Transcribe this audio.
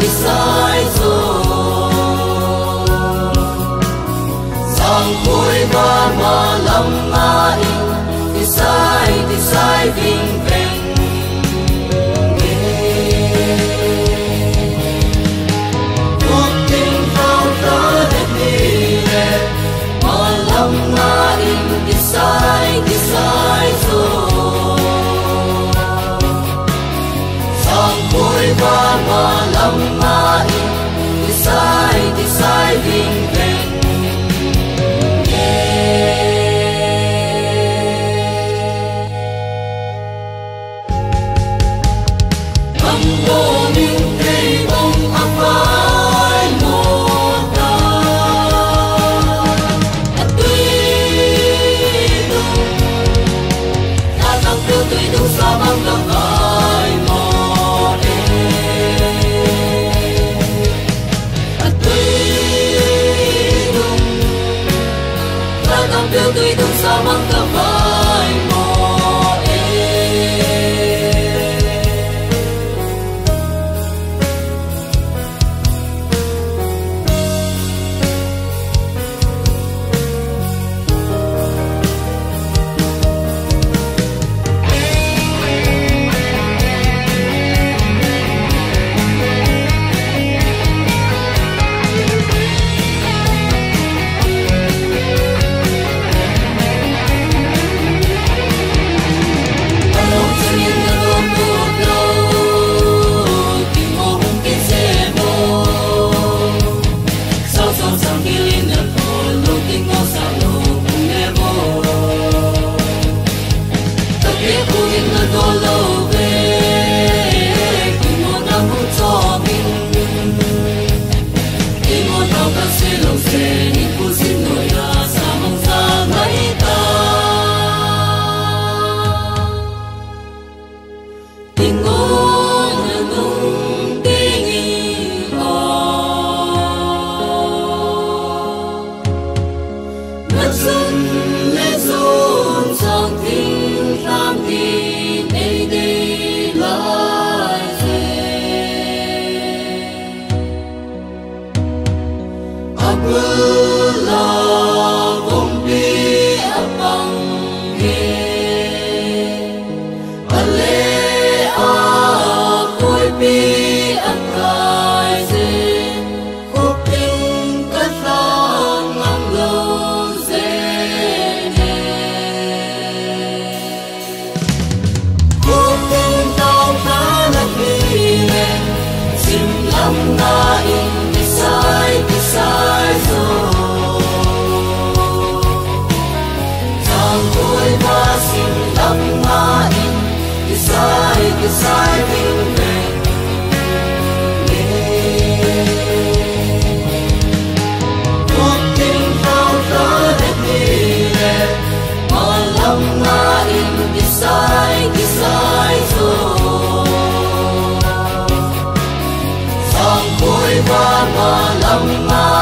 đi sai rồi sang khôi và mà lâm ma in đi sai vinh vinh cuộc tình thao thơ đẹp đi đẹp mà lâm ma in đi sai rồi sang khôi và mà lâm ma in đi sai vinh vinh vô những cây bông áp vai một đời tuy đúng ta tăng phiêu tuy đúng xa băng gặp ai một tuy đúng ta tăng phiêu tuy đúng xa băng gặp ai một sai vinh vinh cuộc tình thao thơ đẹp đi đẹp mà lâm ma in đi sai rồi sang khôi và mà lâm ma